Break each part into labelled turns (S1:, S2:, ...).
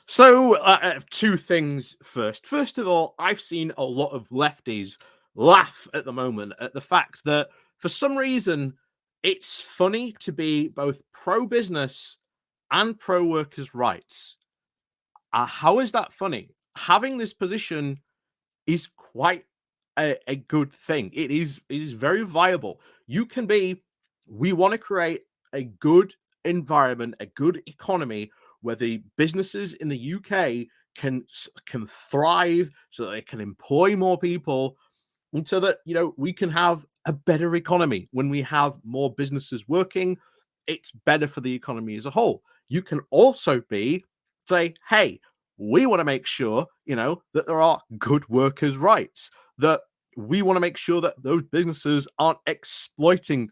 S1: So, two things first. First of all, I've seen a lot of lefties laugh at the moment at the fact that for some reason it's funny to be both pro business and pro workers' rights. How is that funny? Having this position is quite a good thing. It is very viable. You can be, we want to create a good environment, a good economy where the businesses in the UK can thrive, so that they can employ more people, and so that we can have a better economy. When we have more businesses working, it's better for the economy as a whole. You can also be say, hey, we want to make sure that there are good workers' rights, that we want to make sure that those businesses aren't exploiting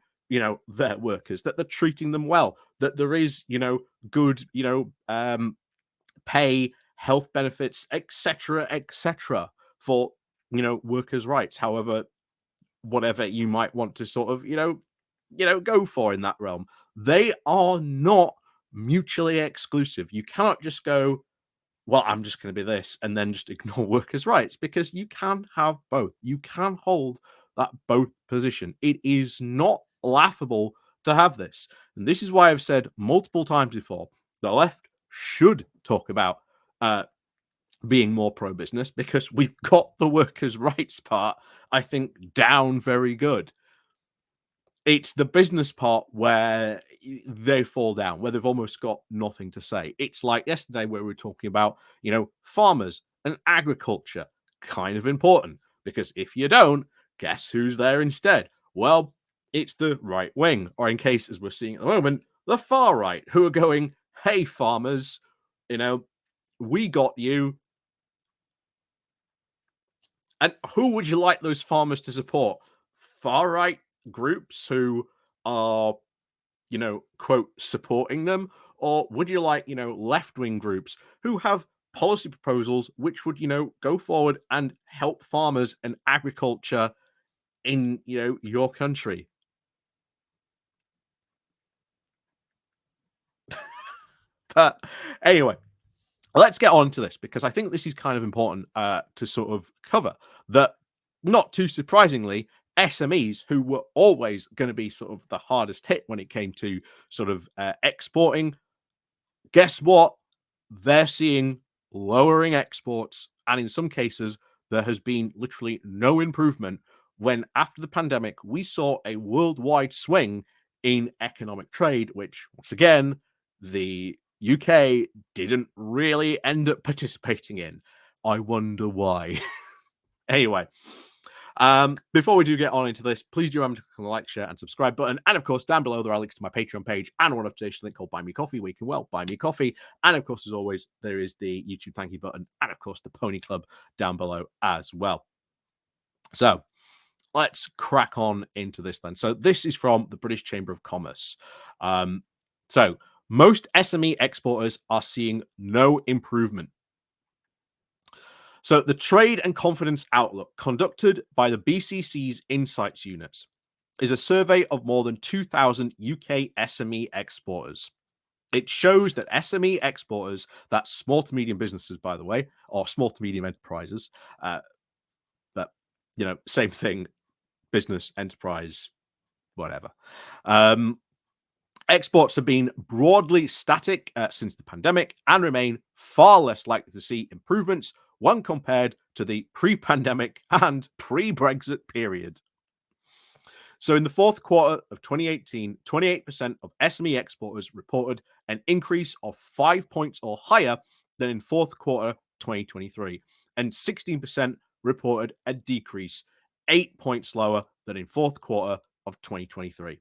S1: their workers, that they're treating them well, that there is good pay, health benefits, etc for workers' rights, however, whatever you might want to sort of go for in that realm. They are not mutually exclusive. You cannot just go, well, I'm just going to be this and then just ignore workers' rights, because you can have both. You can hold that both position. It is not laughable to have this. And this is why I've said multiple times before, the left should talk about being more pro business, because we've got the workers' rights part, I think, down very good. It's the business part where they fall down, where they've almost got nothing to say. It's like yesterday where we were talking about, farmers and agriculture, kind of important, because if you don't, guess who's there instead? Well, it's the right wing, or in case, as we're seeing at the moment, the far right, who are going, hey, farmers, we got you. And who would you like those farmers to support? Far right groups who are, quote, supporting them? Or would you like, left wing groups who have policy proposals which would, go forward and help farmers and agriculture in, your country? But anyway, let's get on to this, because I think this is kind of important to sort of cover that. Not too surprisingly, SMEs, who were always going to be sort of the hardest hit when it came to sort of exporting, guess what? They're seeing lowering exports, and in some cases, there has been literally no improvement. When after the pandemic, we saw a worldwide swing in economic trade, which once again, the UK didn't really end up participating in. I wonder why. Anyway, before we do get on into this, please do remember to click on the like, share, and subscribe button. And of course, down below there are links to my Patreon page and one notification link called Buy Me Coffee, where you can, well, buy me coffee. And of course, as always, there is the YouTube thank you button, and of course the Pony Club down below as well. So let's crack on into this then. So this is from the British Chamber of Commerce. So most SME exporters are seeing no improvement. So the Trade and Confidence Outlook, conducted by the BCC's Insights Units, is a survey of more than 2,000 UK SME exporters. It shows that SME exporters, that's small to medium businesses, by the way, or small to medium enterprises, but, same thing, business, enterprise, whatever. Exports have been broadly static since the pandemic and remain far less likely to see improvements when compared to the pre-pandemic and pre-Brexit period. So in the fourth quarter of 2018, 28% of SME exporters reported an increase of 5 points or higher than in fourth quarter 2023, and 16% reported a decrease 8 points lower than in fourth quarter of 2023.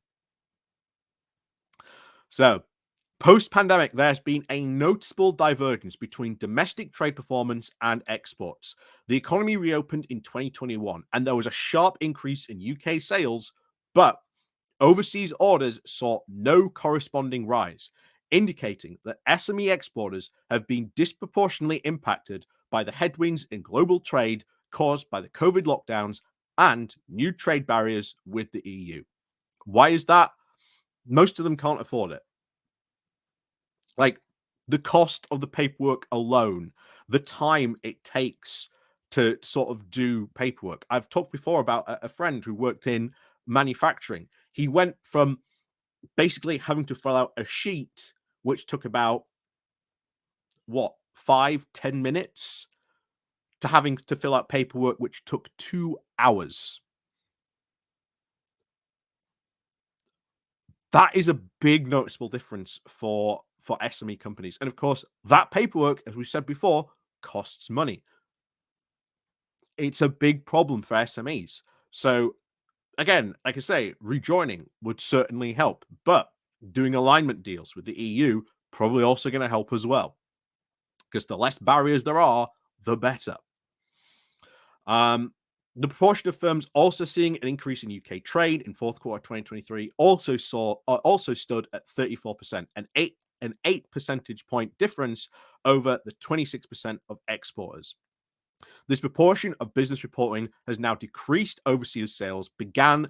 S1: So, post-pandemic, there's been a noticeable divergence between domestic trade performance and exports. The economy reopened in 2021, and there was a sharp increase in UK sales, but overseas orders saw no corresponding rise, indicating that SME exporters have been disproportionately impacted by the headwinds in global trade caused by the COVID lockdowns and new trade barriers with the EU. Why is that? Most of them can't afford it. Like, The cost of the paperwork alone, the time it takes to sort of do paperwork. I've talked before about a friend who worked in manufacturing. He went from basically having to fill out a sheet, which took about what, 5-10 minutes, to having to fill out paperwork, which took 2 hours. That is a big noticeable difference for SME companies. And of course, that paperwork, as we said before, costs money. It's a big problem for SMEs. So again, like I say, rejoining would certainly help, but doing alignment deals with the EU probably also going to help as well, because the less barriers there are, the better. The proportion of firms also seeing an increase in UK trade in fourth quarter 2023 also stood at 34%, an eight percentage point difference over the 26% of exporters. This proportion of business reporting has now decreased. Overseas sales began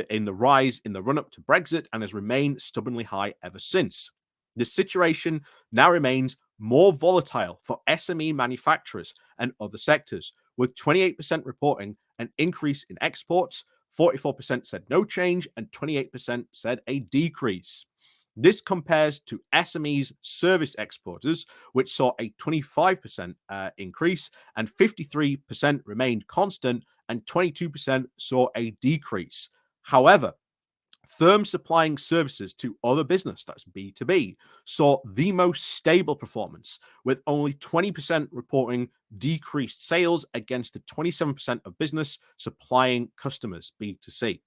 S1: in the rise in the run-up to Brexit and has remained stubbornly high ever since. This situation now remains more volatile for SME manufacturers and other sectors, with 28% reporting an increase in exports, 44% said no change, and 28% said a decrease. This compares to SMEs service exporters, which saw a 25% increase, and 53% remained constant, and 22% saw a decrease. However, firms supplying services to other business, that's B2B, saw the most stable performance, with only 20% reporting decreased sales against the 27% of business supplying customers, B2C.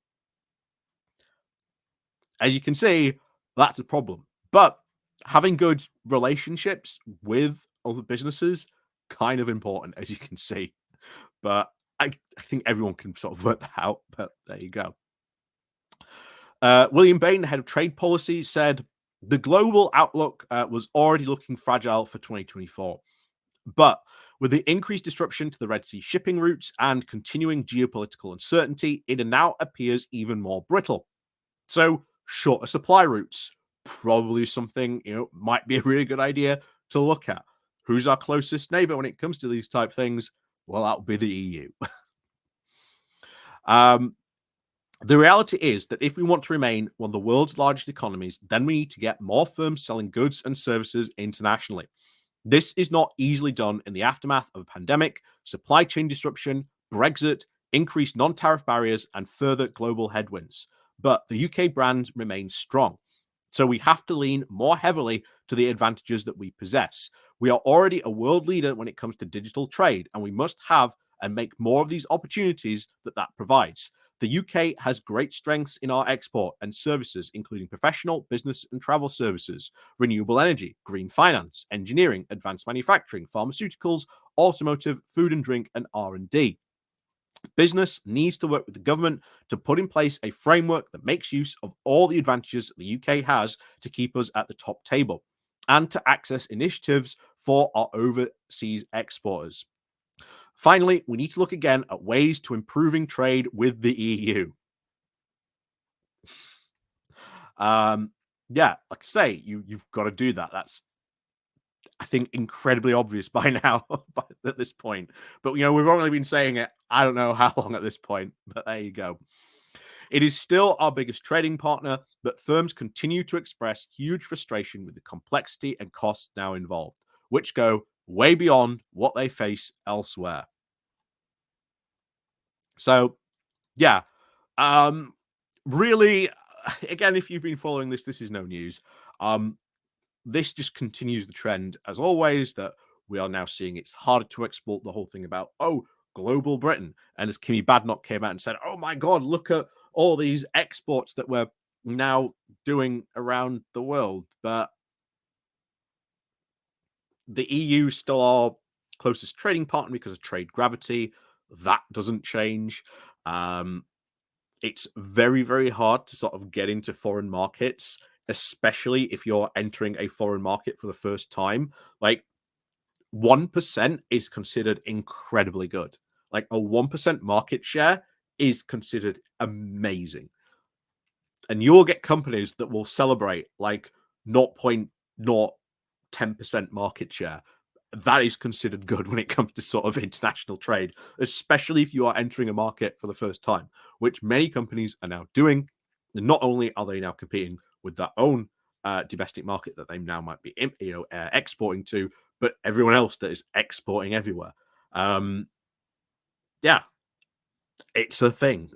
S1: As you can see, that's a problem. But having good relationships with other businesses, kind of important, as you can see. But I think everyone can sort of work that out. But there you go. William Bain, the head of trade policy, said the global outlook was already looking fragile for 2024. But with the increased disruption to the Red Sea shipping routes and continuing geopolitical uncertainty, it now appears even more brittle. So shorter supply routes, probably something, might be a really good idea to look at. Who's our closest neighbor when it comes to these type things? Well, that would be the EU. The reality is that if we want to remain one of the world's largest economies, then we need to get more firms selling goods and services internationally. This is not easily done in the aftermath of a pandemic, supply chain disruption, Brexit, increased non-tariff barriers, and further global headwinds. But the UK brand remains strong. So we have to lean more heavily to the advantages that we possess. We are already a world leader when it comes to digital trade, and we must have and make more of these opportunities that provides. The UK has great strengths in our export and services, including professional, business, and travel services, renewable energy, green finance, engineering, advanced manufacturing, pharmaceuticals, automotive, food and drink, and R&D. Business needs to work with the government to put in place a framework that makes use of all the advantages the UK has to keep us at the top table and to access initiatives for our overseas exporters. Finally, we need to look again at ways to improving trade with the EU. Yeah, like I say, you've got to do that. That's, I think, incredibly obvious by now at this point. But we've only been saying it, I don't know how long at this point, but there you go. It is still our biggest trading partner, but firms continue to express huge frustration with the complexity and costs now involved, which go way beyond what they face elsewhere. So, yeah, really, again, if you've been following this, this is no news. This just continues the trend, as always, that we are now seeing it's harder to export. The whole thing about, global Britain. And as Kimmy Badnock came out and said, oh my God, look at all these exports that we're now doing around the world. But the EU is still our closest trading partner because of trade gravity. That doesn't change. It's very, very hard to sort of get into foreign markets, especially if you're entering a foreign market for the first time. Like 1% is considered incredibly good. Like a 1% market share is considered amazing. And you'll get companies that will celebrate like 0.0 10% market share, that is considered good when it comes to sort of international trade, especially if you are entering a market for the first time, which many companies are now doing. And not only are they now competing with their own domestic market that they now might be exporting to, but everyone else that is exporting everywhere. Yeah, it's a thing.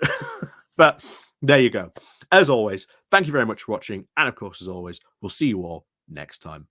S1: But there you go. As always, thank you very much for watching. And of course, as always, we'll see you all next time.